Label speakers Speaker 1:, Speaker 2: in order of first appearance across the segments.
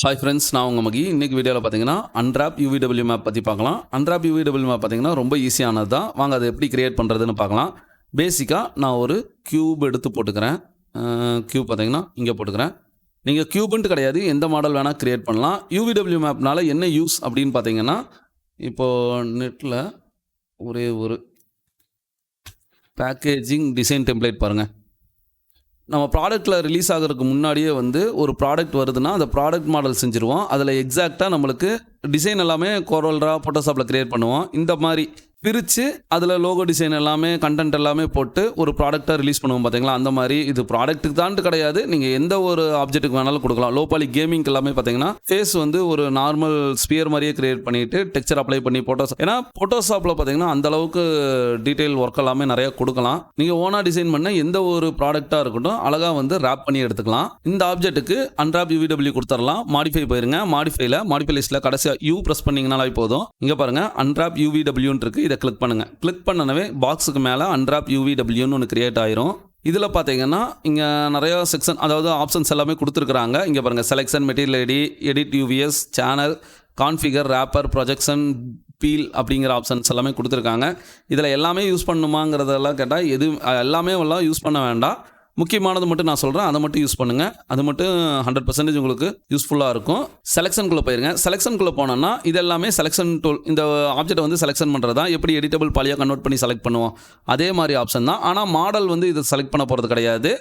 Speaker 1: Hi friends, நான் உங்கள் மகி. இன்றைக்கி வீடியோவில் பார்த்தீங்கன்னா unwrap UVW மேப் பற்றி பார்க்கலாம். unwrap UVW மேப் பார்த்தீங்கன்னா ரொம்ப ஈஸியானது தான். வாங்க அதை எப்படி க்ரியேட் பண்ணுறதுன்னு பார்க்கலாம். பேசிக்காக நான் ஒரு க்யூப் எடுத்து போட்டுக்கிறேன். க்யூப் பார்த்தீங்கன்னா இங்கே போட்டுக்கிறேன். நீங்கள் க்யூப்ன்ட்டு கிடையாது, எந்த மாடல் வேணால் க்ரியேட் பண்ணலாம். UVW மேப்னால் என்ன யூஸ் அப்படின்னு பார்த்தீங்கன்னா, இப்போது நெட்டில் ஒரே ஒரு பேக்கேஜிங் டிசைன் டெம்ப்ளேட் பாருங்கள். நம்ம ப்ராடக்ட்டில் ரிலீஸ் ஆகிறதுக்கு முன்னாடியே ஒரு ப்ராடக்ட் வருதுன்னா அந்த ப்ராடக்ட் மாடல் செஞ்சுருவோம். அதில் எக்ஸாக்டாக நம்மளுக்கு டிசைன் எல்லாமே கோரல்ரா ஃபோட்டோஷாப்பில் க்ரியேட் பண்ணுவோம். இந்த மாதிரி பிரித்து அதில் லோகோ டிசைன் எல்லாமே கண்டென்ட் எல்லாமே போட்டு ஒரு ப்ராடக்டாக ரிலீஸ் பண்ணுவோம் பார்த்தீங்களா. அந்த மாதிரி இது ப்ராடக்ட்டுக்கு தான்ட்டு கிடையாது, நீங்கள் எந்த ஒரு ஆப்ஜெக்ட்டுக்கு வேணாலும் கொடுக்கலாம். லோ பாலி கேமிங் எல்லாமே பார்த்தீங்கன்னா ஃபேஸ் ஒரு நார்மல் ஸ்பியர் மாதிரியே க்ரியேட் பண்ணிவிட்டு டெக்ஸ்சர் அப்ளை பண்ணி ஏன்னா ஃபோட்டோஷாப்பில் பார்த்தீங்கன்னா அந்தளவுக்கு டீட்டெயில் ஒர்க் எல்லாமே நிறையா கொடுக்கலாம். நீங்கள் ஓனாக டிசைன் பண்ண எந்த ஒரு ப்ராடக்டாக இருக்கட்டும் அழகாக ரேப் பண்ணி எடுத்துக்கலாம். இந்த ஆப்ஜெக்ட்டுக்கு unwrap UVW கொடுத்துடலாம். மாடிஃபை போயிருங்க. மாடிஃபை லிஸ்ட்டில் கடைசியாக யூ ப்ரெஸ் பண்ணிங்கனாலே போதும். இங்கே பாருங்கள் unwrap UVWன்னு இருக்குது. இதை கிளிக் பண்ணுங்கள். கிளிக் பண்ணனவே பாக்ஸுக்கு மேலே unwrap UVWன்னு ஒன்று கிரியேட் ஆயிரும். இதில் பார்த்தீங்கன்னா இங்கே நிறையா செக்ஷன், அதாவது ஆப்ஷன்ஸ் எல்லாமே கொடுத்துருக்குறாங்க. இங்கே பாருங்கள், selection, material ID, edit UVS, channel, configure, wrapper, projection, peel அப்படிங்கிற ஆப்ஷன்ஸ் எல்லாமே கொடுத்துருக்காங்க. இதில் எல்லாமே யூஸ் பண்ணணுமாங்கிறதெல்லாம் கேட்டால் எல்லாமே யூஸ் பண்ண வேண்டாம். முக்கியமானது மட்டும் நான் சொல்கிறேன், அதை மட்டும் யூஸ் பண்ணுங்கள். அது மட்டும் 100% உங்களுக்கு யூஸ்ஃபுல்லாக இருக்கும். செலெக்ஷனுக்குள்ளே போயிருங்க. செலெக்ஷனுக்குள்ளே போனோன்னா இது எல்லாமே செலெக்ஷன் டூல். இந்த ஆப்ஜெக்ட்டை செலெக்ஷன் பண்ணுறது தான். எப்படி எடிட்டபிள் பாலியாக கன்வெர்ட் பண்ணி செலக்ட் பண்ணுவோம் அதே மாதிரி ஆப்ஷன் தான். ஆனால் மாடல் இதை செலக்ட் பண்ண போகிறது கிடையாது.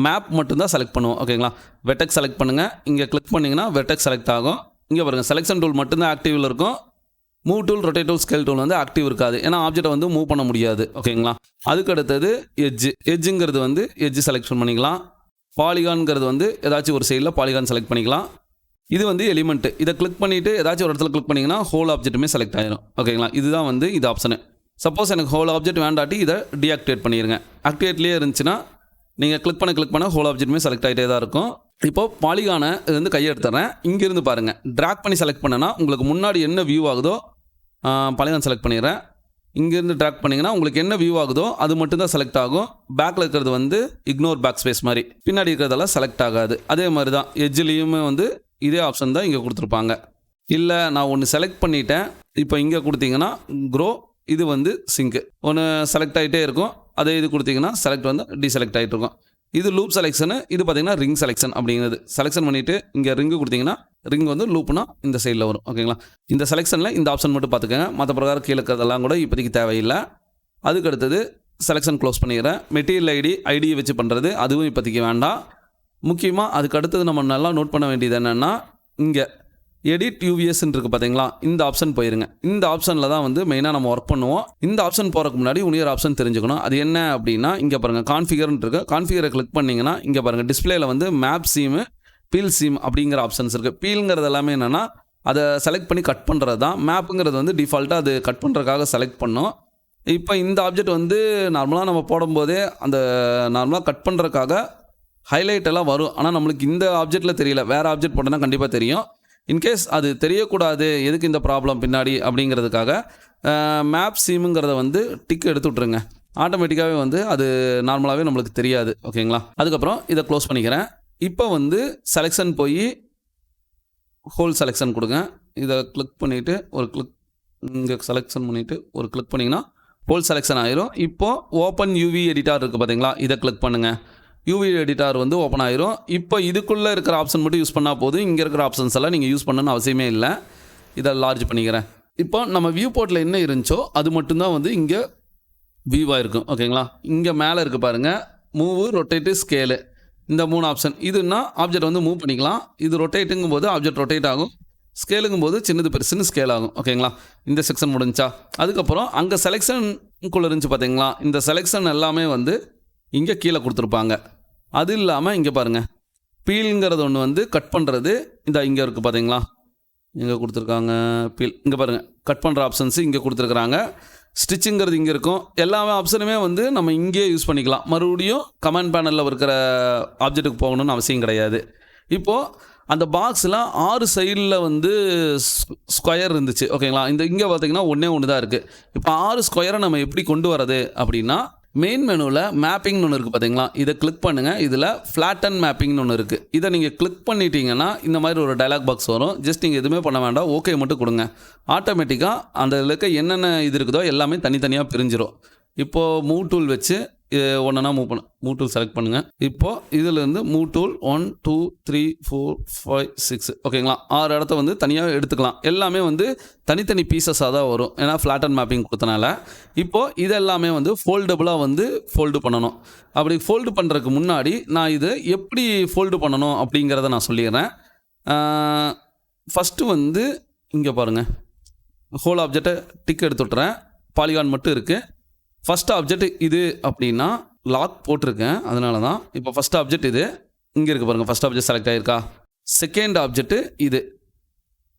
Speaker 1: மேப் மட்டும்தான் செலக்ட் பண்ணுவோம். ஓகேங்களா. வெர்டெக்ஸ் செலக்ட் பண்ணுங்கள். இங்கே கிளிக் பண்ணிங்கன்னா வெர்டெக்ஸ் செலக்ட் ஆகும். இங்கே பாருங்கள், செலெக்ஷன் டூல் மட்டும்தான் ஆக்டிவில் இருக்கும். Move tool, rotate tool, scale tool active இருக்காது. ஏன்னா ஆப்ஜெக்ட்டை மூவ் பண்ண முடியாது. ஓகேங்களா. அதுக்கு அடுத்தது எட்ஜுங்கிறது எட்ஜ் செலெக்ஷன் பண்ணிக்கலாம். பாலிகான்ங்கிறது ஏதாச்சும் ஒரு சைடில் பாலிகான் செலக்ட் பண்ணிக்கலாம். இது எலிமெண்ட்டு. இதை கிளிக் பண்ணிவிட்டு ஏதாச்சும் ஒரு இடத்துல கிளிக் பண்ணிங்கன்னா ஹோல் ஆப்ஜெக்ட்டுமே செலக்ட் ஆகிடும். ஓகேங்களா. இதுதான் இது ஆப்ஷனு. சப்போஸ் எனக்கு ஹோல் ஆப்ஜெக்ட் வேண்டாட்டி இதை டீஆக்டிவேட் பண்ணிடுங்க. ஆக்டிவேட்லேயே இருந்துச்சுன்னா நீங்கள் கிளிக் பண்ண ஹோல் ஆப்ஜெக்ட்டுமே செலக்ட் ஆகிட்டே தான் இருக்கும். இப்போது பாலிகானை இது கையை எடுத்துறேன். இங்கேருந்து பாருங்கள், ட்ராக் பண்ணி செலக்ட் பண்ணேன்னா உங்களுக்கு முன்னாடி என்ன வியூ ஆகுதோ பாலிகான் செலக்ட் பண்ணிடுறேன். இங்கேருந்து ட்ராக் பண்ணிங்கன்னா உங்களுக்கு என்ன வியூ ஆகுதோ அது மட்டும்தான் செலக்ட் ஆகும். பேக்கில் இருக்கிறது இக்னோர் பேக் ஸ்பேஸ் மாதிரி, பின்னாடி இருக்கிறதெல்லாம் செலக்ட் ஆகாது. அதே மாதிரி தான் எட்ஜ்லேயுமே இதே ஆப்ஷன் தான் இங்கே கொடுத்துருப்பாங்க. இல்லை நான் ஒன்று செலக்ட் பண்ணிட்டேன், இப்போ இங்கே கொடுத்தீங்கன்னா க்ரோ, இது சிங்க்கு ஒன்று செலக்ட் ஆகிட்டே இருக்கும். அதே இது கொடுத்தீங்கன்னா செலக்ட் டீசெலக்ட் ஆகிட்டு இருக்கும். இது லூப் செலெக்ஷனு. இது பார்த்தீங்கன்னா ரிங் செலெக்ஷன் அப்படிங்கிறது. செலெக்ஷன் பண்ணிவிட்டு இங்கே ரிங்கு கொடுத்தீங்கன்னா ரிங் லூப்னா இந்த சைடில் வரும். ஓகேங்களா. இந்த செலெக்ஷனில் இந்த ஆப்ஷன் மட்டும் பார்த்துக்கங்க. மற்ற பிரகாரம் கீழே இருக்கிறதெல்லாம் கூட இப்போதைக்கு தேவையில்லை. அதுக்கு அடுத்தது செலெக்ஷன் க்ளோஸ் பண்ணிடுறேன். மெட்டீரியல் ஐடியை வச்சு பண்ணுறது அதுவும் இப்போதைக்கு வேண்டாம். முக்கியமாக அதுக்கு அடுத்தது நம்ம நல்லா நோட் பண்ண வேண்டியது என்னென்னா, இங்கே எடிட் UVSன்னு இருக்குது பார்த்தீங்களா, இந்த ஆப்ஷன் போயிருங்க. இந்த ஆப்ஷனில் தான் மெயினாக நம்ம ஒர்க் பண்ணுவோம். இந்த ஆப்ஷன் போகிறதுக்கு முன்னாடி இன்னொரு ஆப்ஷன் தெரிஞ்சுக்கணும். அது என்ன அப்படின்னா, இங்கே பாருங்கள் கான்ஃபிகர்னு இருக்குது. கான்ஃபிகரை கிளிக் பண்ணிங்கன்னா இங்கே பாருங்கள் டிஸ்பிளேயில் மேப் சீமு, பீல் சீம் அப்படிங்கிற ஆப்ஷன்ஸ் இருக்குது. பீலுங்கிறது எல்லாமே என்னென்னா அதை செலக்ட் பண்ணி கட் பண்ணுறது தான். மேப்புங்கிறது டிஃபால்ட்டாக அது கட் பண்ணுறதுக்காக செலக்ட் பண்ணோம். இப்போ இந்த ஆப்ஜெக்ட் நார்மலாக நம்ம போடும்போதே அந்த நார்மலாக கட் பண்ணுறதுக்காக ஹைலைட் எல்லாம் வரும். ஆனால் நம்மளுக்கு இந்த ஆப்ஜெக்ட்டில் தெரியல. வேறு ஆப்ஜெக்ட் போட்டோன்னா கண்டிப்பாக தெரியும். இன்கேஸ் அது தெரியக்கூடாது, எதுக்கு இந்த ப்ராப்ளம் பின்னாடி அப்படிங்கிறதுக்காக மேப் சீமுங்கிறத டிக் எடுத்து விட்ருங்க. ஆட்டோமேட்டிக்காகவே அது நார்மலாகவே நம்மளுக்கு தெரியாது. ஓகேங்களா. அதுக்கப்புறம் இதை க்ளோஸ் பண்ணிக்கிறேன். இப்போ செலெக்ஷன் போய் ஹோல் செலெக்ஷன் கொடுங்க. இதை கிளிக் பண்ணிவிட்டு ஒரு கிளிக் இங்கே செலெக்ஷன் பண்ணிவிட்டு ஒரு கிளிக் பண்ணிங்கன்னா ஹோல் செலெக்ஷன் ஆயிரும். இப்போது ஓப்பன் UV எடிட்டார் இருக்குது பார்த்தீங்களா, இதை கிளிக் பண்ணுங்கள். UV எடிட்டார் ஓப்பன் ஆயிரும். இப்போ இதுக்குள்ளே இருக்கிற ஆப்ஷன் மட்டும் யூஸ் பண்ணால் போதும். இங்கே இருக்கிற ஆப்ஷன்ஸ் எல்லாம் நீங்கள் யூஸ் பண்ணணும்னு அவசியமே இல்லை. இதை லார்ஜ் பண்ணிக்கிறேன். இப்போ நம்ம வியூ போர்ட்டில் என்ன இருந்துச்சோ அது மட்டும்தான் இங்கே வியூவாக இருக்கும். ஓகேங்களா. இங்கே மேலே இருக்குது பாருங்கள், மூவு, ரொட்டேட்டு, ஸ்கேலு, இந்த 3 ஆப்ஷன். இதுன்னா ஆப்ஜெக்ட் மூவ் பண்ணிக்கலாம். இது ரொட்டேட்டுங்கும் போது ஆப்ஜெக்ட் ரொட்டேட் ஆகும். ஸ்கேலுங்கும் போது சின்னது பெருசுன்னு ஸ்கேல் ஆகும். ஓகேங்களா. இந்த செக்ஷன் முடிஞ்சா அதுக்கப்புறம் அங்கே செலெக்ஷனுக்குள்ளே இருந்துச்சு பார்த்தீங்களா, இந்த செலெக்ஷன் எல்லாமே இங்கே கீழே கொடுத்துருப்பாங்க. அது இல்லாமல் இங்கே பாருங்கள், பீலுங்கிறது ஒன்று கட் பண்ணுறது இந்த இங்கே இருக்குது பார்த்தீங்களா, இங்கே கொடுத்துருக்காங்க பீல். இங்கே பாருங்கள், கட் பண்ணுற ஆப்ஷன்ஸு இங்கே கொடுத்துருக்குறாங்க. ஸ்டிச்சுங்கிறது இங்கே இருக்கும். எல்லாமே ஆப்ஷனுமே நம்ம இங்கேயே யூஸ் பண்ணிக்கலாம். மறுபடியும் கமெண்ட் பேனலில் இருக்கிற ஆப்ஜெக்ட்டுக்கு போகணும்னு அவசியம் கிடையாது. இப்போது அந்த பாக்ஸில் 6 சைடில் வந்து ஸ்கொயர் இருந்துச்சு ஓகேங்களா. இங்கே பார்த்தீங்கன்னா ஒன்று தான் இருக்குது. இப்போ 6 ஸ்கொயரை நம்ம எப்படி கொண்டு வரது அப்படின்னா, மெயின் மெனுவில் மேப்பிங்னு ஒன்று இருக்குது பார்த்தீங்களா, இதை கிளிக் பண்ணுங்கள். இதில் ஃப்ளாட்டன் மேப்பிங்னு ஒன்று இருக்குது. இதை நீங்கள் கிளிக் பண்ணிட்டீங்கன்னா இந்த மாதிரி ஒரு டயலாக் பாக்ஸ் வரும். ஜஸ்ட் நீங்கள் எதுவுமே பண்ண வேண்டாம், ஓகே மட்டும் கொடுங்க. ஆட்டோமேட்டிக்காக அந்த இதில் இருக்க என்னென்ன இது இருக்குதோ எல்லாமே தனித்தனியாக பிரிஞ்சிடும். இப்போது மூவ் டூல் வச்சு ஒன்றா மூவ் டூல் செலக்ட் பண்ணுங்கள். இப்போது இதிலேருந்து மூவ் டூல் 1 2 3 4 5 6 ஓகேங்களா, 6 இடத்த வந்து தனியாக எடுத்துக்கலாம். எல்லாமே வந்து தனித்தனி பீசஸாக தான் வரும், ஏன்னா ஃப்ளாட்டன் மேப்பிங் கொடுத்தனால. இப்போது இதெல்லாமே வந்து ஃபோல்டபுளாக வந்து ஃபோல்டு பண்ணணும். அப்படி ஃபோல்டு பண்ணுறதுக்கு முன்னாடி நான் இது எப்படி ஃபோல்டு பண்ணணும் அப்படிங்கிறத நான் சொல்லிடுறேன். ஃபஸ்ட்டு வந்து இங்கே பாருங்கள், ஹோல் ஆப்ஜெக்டை டிக் எடுத்து விட்றேன். பாலிகான் மட்டும் இருக்குது. ஃபஸ்ட் ஆப்ஜெக்ட் இது அப்படின்னா லாக் போட்டிருக்கேன், அதனால தான். இப்போ ஃபஸ்ட் ஆப்ஜெக்ட் இது இங்கே இருக்குது பாருங்கள், ஃபஸ்ட் ஆப்ஜெக்ட் செலக்ட் ஆகிருக்கா. செகண்ட் ஆப்ஜெக்ட் இது,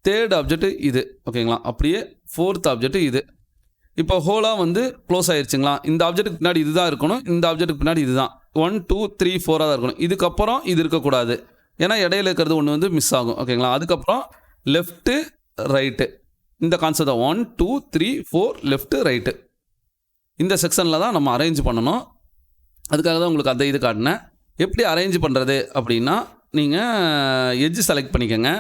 Speaker 1: தேர்ட் ஆப்ஜெக்ட் இது ஓகேங்களா. அப்படியே ஃபோர்த் ஆப்ஜெக்ட் இது. இப்போ ஹோலாக வந்து க்ளோஸ் ஆகிருச்சுங்களா. இந்த ஆப்ஜெக்ட்டுக்கு பின்னாடி இது தான் இருக்கணும், இந்த ஆப்ஜெக்ட்டுக்கு பின்னாடி இது தான் 1 2 3 4 தான் இருக்கணும். இதுக்கப்புறம் இது இருக்கக்கூடாது, ஏன்னா இடையில இருக்கிறது ஒன்று வந்து மிஸ் ஆகும் ஓகேங்களா. அதுக்கப்புறம் லெஃப்ட்டு ரைட்டு, இந்த கான்செப்ட் தான் 1 2 3 4 லெஃப்ட்டு ரைட்டு. இந்த செக்ஷனில் தான் நம்ம அரேஞ்ச் பண்ணணும். அதுக்காக தான் உங்களுக்கு அந்த இது காட்டினேன். எப்படி அரேஞ்ச் பண்ணுறது அப்படின்னா, நீங்கள் எட்ஜ் செலக்ட் பண்ணிக்கோங்க.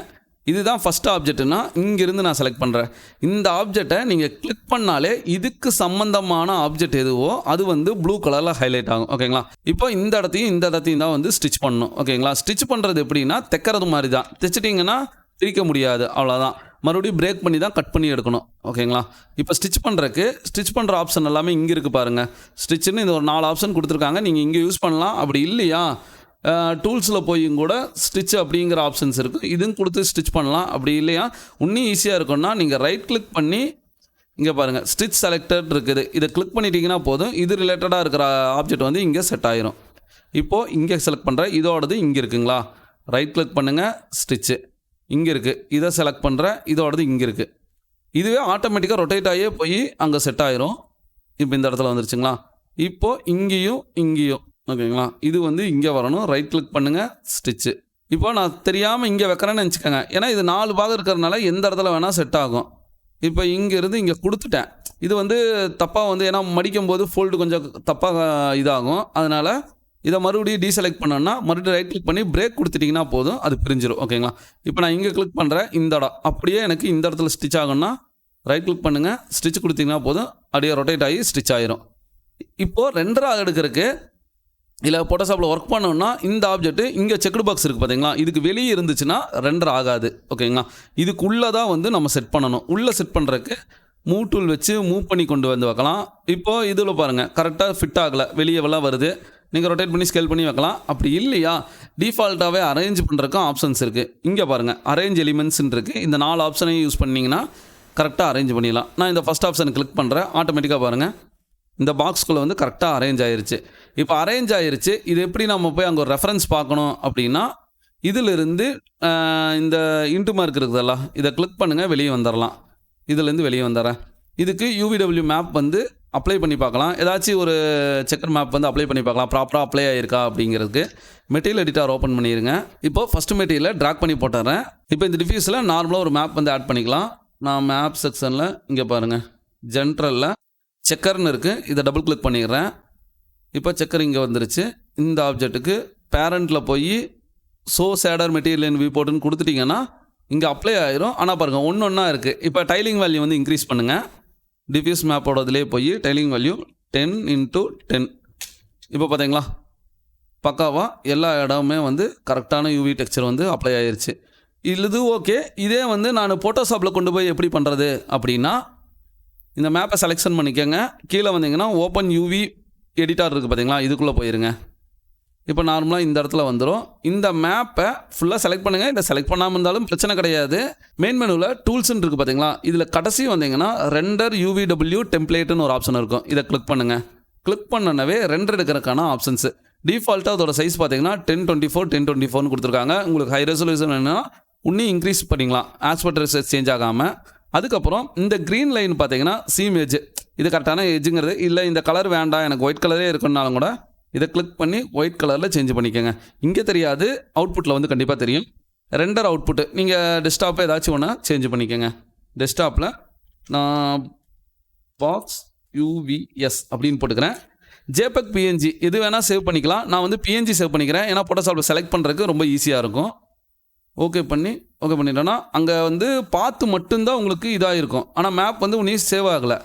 Speaker 1: இதுதான் ஃபஸ்ட் ஆப்ஜெக்ட்னா இங்கேருந்து நான் செலக்ட் பண்ணுறேன். இந்த ஆப்ஜெக்டை நீங்கள் கிளிக் பண்ணாலே இதுக்கு சம்மந்தமான ஆப்ஜெக்ட் எதுவோ அது வந்து ப்ளூ கலரில் ஹைலைட் ஆகும் ஓகேங்களா. இப்போ இந்த இடத்தையும் தான் வந்து ஸ்டிச் பண்ணணும் ஓகேங்களா. ஸ்டிச் பண்ணுறது எப்படின்னா, தைக்கிறது மாதிரி தான். தைச்சிட்டிங்கன்னா பிரிக்க முடியாது, அவ்வளோதான். மறுபடியும் பிரேக் பண்ணி தான் கட் பண்ணி எடுக்கணும் ஓகேங்களா. இப்போ ஸ்டிச் பண்ணுற ஆப்ஷன் எல்லாமே இங்கே இருக்குது பாருங்கள். ஸ்டிச்சுன்னு இந்த ஒரு 4 ஆப்ஷன் கொடுத்துருக்காங்க, நீங்கள் இங்கே யூஸ் பண்ணலாம். அப்படி இல்லையா டூல்ஸில் போயும் கூட ஸ்டிச் அப்படிங்கிற ஆப்ஷன்ஸ் இருக்குது, இதுவும் கொடுத்து ஸ்டிச் பண்ணலாம். அப்படி இல்லையா இன்னும் ஈஸியாக இருக்குன்னா நீங்கள் ரைட் கிளிக் பண்ணி இங்கே பாருங்கள் ஸ்டிச் செலக்டட் இருக்குது, இதை கிளிக் பண்ணிட்டீங்கன்னா போதும். இது ரிலேட்டடாக இருக்கிற ஆப்ஜெக்ட் வந்து இங்கே செட் ஆயிரும். இப்போது இங்கே செலக்ட் பண்ணுறேன், இதோடது இங்கே இருக்குங்களா. ரைட் கிளிக் பண்ணுங்கள், ஸ்டிச்சு இங்கே இருக்குது, இதை செலக்ட் பண்ணுறேன், இதோடது இங்கே இருக்குது. இதுவே ஆட்டோமேட்டிக்காக ரொட்டேட் ஆகியே போய் அங்கே செட் ஆயிரும். இப்போ இந்த இடத்துல வந்துருச்சுங்களா. இப்போது இங்கேயும் ஓகேங்களா, இது வந்து இங்கே வரணும். ரைட் கிளிக் பண்ணுங்கள், ஸ்டிச்சு. இப்போ நான் தெரியாமல் இங்கே வைக்கிறேன்னு நினச்சிக்கோங்க, ஏன்னா இது 4 பாகம் இருக்கிறதுனால எந்த இடத்துல வேணால் செட் ஆகும். இப்போ இங்கேருந்து இங்கே கொடுத்துட்டேன். இது வந்து தப்பாக வந்து, ஏன்னா மடிக்கும் போது ஃபோல்டு கொஞ்சம் தப்பாக இதாகும், அதனால் இதை மறுபடியும் டீசெலக்ட் பண்ணோன்னா மறுபடியும் ரைட் கிளிக் பண்ணி பிரேக் கொடுத்துட்டிங்கன்னா போதும், அது பிரிஞ்சிடும் ஓகேங்களா. இப்போ நான் இங்கே கிளிக் பண்ணுறேன், இந்த இடம் அப்படியே எனக்கு இந்த இடத்துல ஸ்டிச் ஆகும்னா ரைட் கிளிக் பண்ணுங்கள், ஸ்டிச் கொடுத்தீங்கன்னா போதும், அப்படியே ரொட்டேட் ஆகி ஸ்டிச் ஆயிரும். இப்போது ரெண்டராக எடுக்கிறதுக்கு இல்லை ஃபோட்டோஷாப்பில் ஒர்க் பண்ணோன்னா இந்த ஆப்ஜெக்ட் இங்கே செக்குடு பாக்ஸ் இருக்குது பார்த்தீங்களா, இதுக்கு வெளியே இருந்துச்சுன்னா ரெண்டர் ஆகாது ஓகேங்களா. இதுக்குள்ளே தான் வந்து நம்ம செட் பண்ணணும். உள்ளே செட் பண்ணுறதுக்கு மூவ் டூல் வச்சு மூவ் பண்ணி கொண்டு வந்து வைக்கலாம். இப்போது இதில் பாருங்கள் கரெக்டாக ஃபிட் ஆகலை, வெளியே எல்லாம் வருது. நீங்கள் ரொட்டேட் பண்ணி ஸ்கேல் பண்ணி வைக்கலாம். அப்படி இல்லையா டிஃபால்ட்டாகவே அரேஞ்ச் பண்ணுறதுக்கும் ஆப்ஷன்ஸ் இருக்குது. இங்கே பாருங்கள் அரேஞ்ச் எலிமெண்ட்ஸ்ன்னு இருக்குது. இந்த 4 ஆப்ஷனையும் யூஸ் பண்ணிங்கன்னா கரெக்டாக அரேஞ்ச் பண்ணிடலாம். நான் இந்த ஃபஸ்ட் ஆப்ஷனை கிளிக் பண்ணுறேன், ஆட்டோமேட்டிக்காக பாருங்கள் இந்த பாக்ஸ்குள்ளே வந்து கரெக்டாக அரேஞ்ச் ஆயிருச்சு. இப்போ அரேஞ்ச் ஆயிருச்சு. இது எப்படி நம்ம போய் அங்கே ஒரு ரெஃபரன்ஸ் பார்க்கணும் அப்படின்னா, இதிலிருந்து இந்த இன்ட்டு மார்க் இருக்குதல்ல, இதை கிளிக் பண்ணுங்கள், வெளியே வந்துடலாம். இதிலேருந்து வெளியே வந்துடுறேன். இதுக்கு UVW மேப் வந்து அப்ளை பண்ணி பார்க்கலாம். ஏதாச்சும் ஒரு செக்கர் மேப் வந்து அப்ளை பண்ணி பார்க்கலாம், ப்ராப்பராக அப்ளை ஆகிருக்கா அப்படிங்கிறதுக்கு. மெட்டீரியல் எடிட்டர் ஓப்பன் பண்ணிடுங்க. இப்போ ஃபஸ்ட்டு மெட்டீரியலை ட்ராக் பண்ணி போட்டுறேன். இப்போ இந்த டிஃப்யூஸில் நார்மலாக ஒரு மேப் வந்து ஆட் பண்ணிக்கலாம். நான் மேப் செக்ஷனில் இங்கே பாருங்கள் ஜென்ரலில் செக்கர்னு இருக்குது, இதை டபுள் கிளிக் பண்ணிடுறேன். இப்போ செக்கர் இங்கே வந்துருச்சு. இந்த ஆப்ஜெக்ட்டுக்கு பேரண்ட்டில் போய் ஸோ சேடர் மெட்டீரியல் இன் வியூ போர்ட்னு கொடுத்துட்டிங்கன்னா இங்கே அப்ளை ஆயிரும். ஆனால் பாருங்கள் ஒன்றா இருக்குது. இப்போ டைலிங் வேல்யூ வந்து இன்க்ரீஸ் பண்ணுங்கள். டிஃப்யூஸ் மேப்போட இதிலே போய் டைலிங் வேல்யூ 10x10. இப்போ பார்த்தீங்களா பக்காவாக எல்லா இடமுமே வந்து கரெக்டான UV டெக்ஸ்சர் வந்து அப்ளை ஆயிடுச்சு. இது ஓகே. இதே வந்து நான் ஃபோட்டோஷாப்பில் கொண்டு போய் எப்படி பண்ணுறது அப்படின்னா, இந்த மேப்பை செலெக்ஷன் பண்ணிக்கோங்க. கீழே வந்தீங்கன்னா ஓப்பன் UV எடிட்டர் இருக்குது பார்த்தீங்களா, இதுக்குள்ளே போயிருங்க. இப்போ நார்மலாக இந்த இடத்துல வந்துடும். இந்த மேப்பை ஃபுல்லாக செலக்ட் பண்ணுங்கள். இதை செலக்ட் பண்ணாமல் இருந்தாலும் பிரச்சனை கிடையாது. மெயின் மெனுவில் டூல்ஸ்ன்னு இருக்குது பார்த்தீங்களா, இதில் கடைசி வந்தீங்கன்னா ரெண்டர் UVW டெம்ப்ளேட்டுன்னு ஒரு ஆப்ஷன் இருக்கும். இதை கிளிக் பண்ணுங்கள். கிளிக் பண்ணனவே ரெண்டர் எடுக்கிறதுக்கான ஆப்ஷன்ஸு டிஃபால்ட்டாக அதோட சைஸ் பார்த்தீங்கன்னா 1024 1024ன்னு கொடுத்துருக்காங்க. உங்களுக்கு ஹை ரெசல்யூஷன் வேணும்னா இன்னும் இன்க்ரீஸ் பண்ணிக்கலாம், ஆஸ்பெக்ட் ரேஷியோ சேஞ்ச் ஆகாமல். அதுக்கப்புறம் இந்த க்ரீன் லைன் பார்த்தீங்கன்னா சீம் எஜ், இது கரெக்டான எஜ்ஜுங்கிறது. இல்லை இந்த கலர் வேண்டாம் எனக்கு ஒயிட் கலரே இருக்குன்னாலும் கூட இதை கிளிக் பண்ணி ஒயிட் கலரில் சேஞ்ச் பண்ணிக்கோங்க. இங்கே தெரியாது, அவுட்புட்டில் வந்து கண்டிப்பாக தெரியும். ரெண்டர் அவுட்புட்டு நீங்கள் டெஸ்க்டாப்பை ஏதாச்சும் ஒன்று சேஞ்ச் பண்ணிக்கோங்க. டெஸ்க்டாப்பில் நான் பாக்ஸ் யூவிஎஸ் அப்படின்னு போட்டுக்கிறேன். ஜேபெக் பிஎன்ஜி எது வேணால் சேவ் பண்ணிக்கலாம். நான் வந்து பிஎன்ஜி சேவ் பண்ணிக்கிறேன், ஏன்னா ஃபோட்டோஷாப்பில் செலக்ட் பண்ணுறதுக்கு ரொம்ப ஈஸியாக இருக்கும். ஓகே பண்ணிட்டோன்னா அங்கே வந்து பார்த்து மட்டும்தான் உங்களுக்கு இதாக இருக்கும். ஆனால் மேப் வந்து உன்னையும் சேவ் ஆகலை.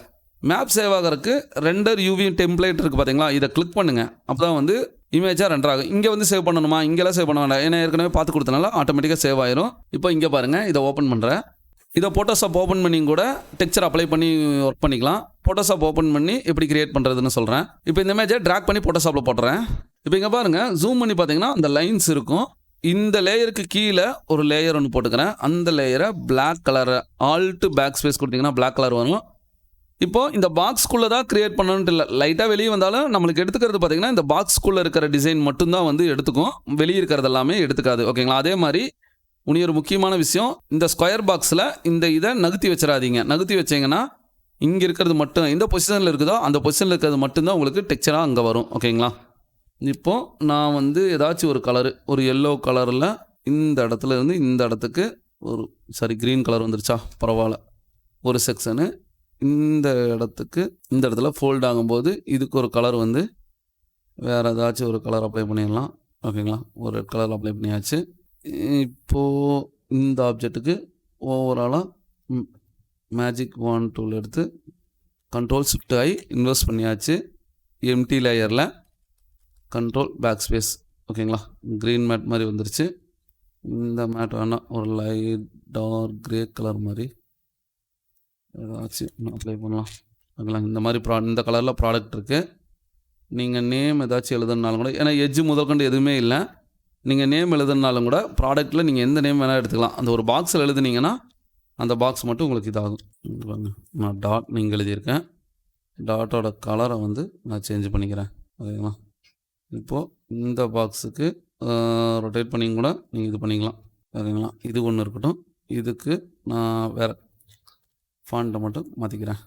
Speaker 1: மேப் சேவ் ஆகிறதுக்கு ரெண்டர் யூவி டெம்ப்ளேட் இருக்குது பார்த்தீங்களா, இதை கிளிக் பண்ணுங்கள். அப்போ தான் வந்து இமேஜாக ரெண்டர் ஆகும். இங்கே வந்து சேவ் பண்ணணுமா, இங்கெல்லாம் சேவ் பண்ண வேண்டாம், ஏன்னா ஏற்கனவே பார்த்து கொடுத்தனால ஆட்டோமேட்டிக்காக சேவ் ஆயிரும். இப்போ இங்கே பாருங்கள், இதை ஓப்பன் பண்ணுறேன். இதை ஃபோட்டோஷாப் ஓப்பன் பண்ணி கூட டெக்ஸ்சர் அப்ளை பண்ணி ஒர்க் பண்ணிக்கலாம். ஃபோட்டோஷாப் ஓப்பன் பண்ணி எப்படி கிரியேட் பண்ணுறதுன்னு சொல்கிறேன். இப்போ இந்த இமேஜை ட்ராக் பண்ணி ஃபோட்டோஷாப்பில் போட்டுறேன். இப்போ இங்கே பாருங்கள், ஜூம் பண்ணி பார்த்தீங்கன்னா அந்த லைன்ஸ் இருக்கும். இந்த லேயருக்கு கீழே ஒரு லேயர் ஒன்று போட்டுக்கிறேன். அந்த லேயரை பிளாக் கலரை ஆல்ட்டு பேக் ஸ்பேஸ் கொடுத்தீங்கன்னா பிளாக் கலர் வரும். இப்போது இந்த பாக்ஸ்குள்ளே தான் க்ரியேட் பண்ணணுன்ட்டு இல்லை, லைட்டாக வெளியே வந்தாலும் நம்மளுக்கு எடுத்துக்கிறது பார்த்திங்கன்னா இந்த பாக்ஸ்குள்ளே இருக்கிற டிசைன் மட்டும்தான் வந்து எடுத்துக்கும், வெளியே இருக்கிறது எல்லாமே எடுத்துக்காது. ஓகேங்களா? அதே மாதிரி ஒரு முக்கியமான விஷயம், இந்த ஸ்கொயர் பாக்ஸில் இந்த இதை நகர்த்தி வச்சிடாதீங்க. நகர்த்தி வச்சிங்கன்னா இங்கே இருக்கிறது மட்டும் எந்த பொசிஷனில் இருக்குதோ அந்த பொசிஷனில் இருக்கிறது மட்டும்தான் உங்களுக்கு டெக்ஸ்சராக அங்கே வரும். ஓகேங்களா? இப்போது நான் வந்து ஏதாச்சும் ஒரு கலரு, ஒரு எல்லோ கலரில் இந்த இடத்துல இருந்து இந்த இடத்துக்கு க்ரீன் கலர் வந்துருச்சா, பரவாயில்ல. ஒரு செக்ஷனு இந்த இடத்துல ஃபோல்ட் ஆகும்போது இதுக்கு ஒரு கலர் வந்து வேறு ஏதாச்சும் ஒரு கலர் அப்ளை பண்ணிடலாம். ஓகேங்களா? ஒரு ரெட் கலர் அப்ளை பண்ணியாச்சு. இப்போது இந்த ஆப்ஜெக்ட்டுக்கு ஓவராலாக மேஜிக் வாண்ட் டூல் எடுத்து கண்ட்ரோல் ஷிஃப்ட் ஆகி இன்வெஸ்ட் பண்ணியாச்சு. எம்டி லேயரில் கண்ட்ரோல் பேக் ஸ்பேஸ். ஓகேங்களா? க்ரீன் மேட் மாதிரி வந்துருச்சு. இந்த மேட் வேணால் ஒரு லைட் டார்க் கிரே கலர் மாதிரி ஏதாச்சும் அப்ளை பண்ணலாம். ஓகேங்களா? இந்த மாதிரி இந்த கலரில் ப்ராடக்ட் இருக்குது. நீங்கள் நேம் ஏதாச்சும் எழுதுனாலும் கூட, ஏன்னா எட்ஜு முதற்கொண்டு எதுவுமே இல்லை, நீங்கள் நேம் எழுதுனாலும் கூட ப்ராடக்ட்டில் நீங்கள் எந்த நேம் வேணால் எடுத்துக்கலாம். அந்த ஒரு பாக்ஸில் எழுதுனீங்கன்னா அந்த பாக்ஸ் மட்டும் உங்களுக்கு இதாகும். நான் டாட் நீங்கள் எழுதியிருக்கேன். டாட்டோட கலரை வந்து நான் சேஞ்ச் பண்ணிக்கிறேன். ஓகேங்களா? இப்போது இந்த பாக்ஸுக்கு ரொட்டேட் பண்ணி கூட நீங்கள் இது பண்ணிக்கலாம். ஓகேங்களா? இது ஒன்று இருக்கட்டும். இதுக்கு நான் வேறு ஃபாண்ட்டை மட்டும் மாற்றிக்கிறேன்.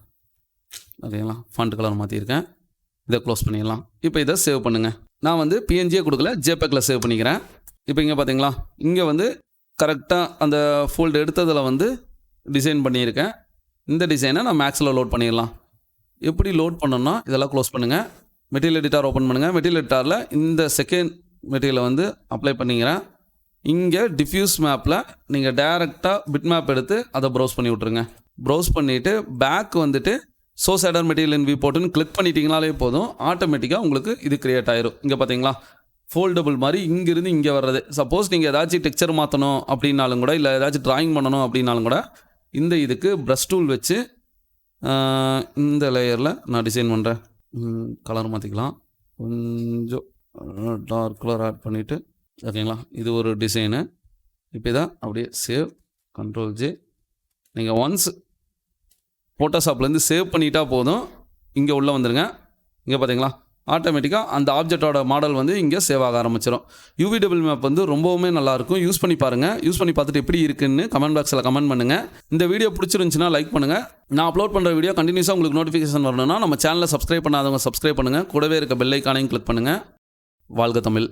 Speaker 1: ஓகேங்களா? ஃபாண்ட் கலர் மாற்றிருக்கேன். இதை க்ளோஸ் பண்ணிடலாம். இப்போ இதை சேவ் பண்ணுங்கள். நான் வந்து பிஎன்ஜியே கொடுக்கல, ஜேபெக்கில் சேவ் பண்ணிக்கிறேன். இப்போ இங்கே பார்த்தீங்களா, இங்கே வந்து கரெக்டாக அந்த ஃபோல்டு எடுத்ததில் வந்து டிசைன் பண்ணியிருக்கேன். இந்த டிசைனை நான் மேக்ஸில் லோட் பண்ணிடலாம். எப்படி லோட் பண்ணணும்னா இதெல்லாம் க்ளோஸ் பண்ணுங்கள். மெட்டீரியல் எடிட்டார் ஓப்பன் பண்ணுங்கள். மெட்டீரியல் எடிட்டாரில் இந்த செகண்ட் மெட்டீரியலை வந்து அப்ளை பண்ணிக்கிறேன். இங்கே டிஃப்யூஸ் மேப்பில் நீங்கள் டேரெக்டாக பிட் மேப் எடுத்து அதை ப்ரௌஸ் பண்ணி விட்ருங்க. ப்ரௌஸ் பண்ணிவிட்டு பேக் வந்துட்டு ஸோ சேடர் மெட்டீரியல் இன் வியூ போட்டுன்னு கிளிக் பண்ணிட்டீங்கனாலே போதும், ஆட்டோமேட்டிக்காக உங்களுக்கு இது க்ரியேட் ஆயிரும். இங்கே பார்த்தீங்களா, ஃபோல்டபுள் மாதிரி இங்கேருந்து இங்கே வர்றது. சப்போஸ் நீங்கள் ஏதாச்சும் டெக்ஸ்சர் மாற்றணும் அப்படின்னாலும் கூட, இல்லை ஏதாச்சும் ட்ராயிங் பண்ணணும் அப்படின்னாலும் கூட இந்த இதுக்கு ப்ரஷ் டூல் வச்சு இந்த லேயரில் நான் டிசைன் பண்ணுறேன். கலர் மாற்றிக்கலாம். கொஞ்சம் டார்க் கலர் ஆட் பண்ணிவிட்டு, ஓகேங்களா? இது ஒரு டிசைனு. இப்போ இதான் அப்படியே சேவ், கண்ட்ரோல் ஜே. நீங்கள் ஒன்ஸ் ஃபோட்டோஷாப்லேருந்து சேவ் பண்ணிட்டா போதும், இங்கே உள்ளே வந்துடுங்க. இங்கே பார்த்தீங்களா, ஆட்டோமேட்டிக்காக அந்த ஆப்ஜெக்டோட மாடல் வந்து இங்கே சேவ் ஆக ஆரம்பிச்சிடும். யூவி டபுள் மேப் வந்து ரொம்பவுமே நல்லாயிருக்கும். யூஸ் பண்ணி பாருங்கள். யூஸ் பண்ணி பார்த்துட்டு எப்படி இருக்குன்னு கமெண்ட் பாக்ஸில் கமெண்ட் பண்ணுங்கள். இந்த வீடியோ பிடிச்சிருந்துச்சுன்னா லைக் பண்ணுங்கள். நான் அப்லோட் பண்ணுற வீடியோ கண்டினியூஸாக உங்களுக்கு நோட்டிஃபிகேஷன் வரணும்னா நம்ம சேனலை சப்ஸ்கிரைப் பண்ணாதவங்க சப்ஸ்கிரைப் பண்ணுங்கள். கூடவே இருக்க பெல் ஐக்கானையும் கிளிக் பண்ணுங்கள். வாழ்க தமிழ்.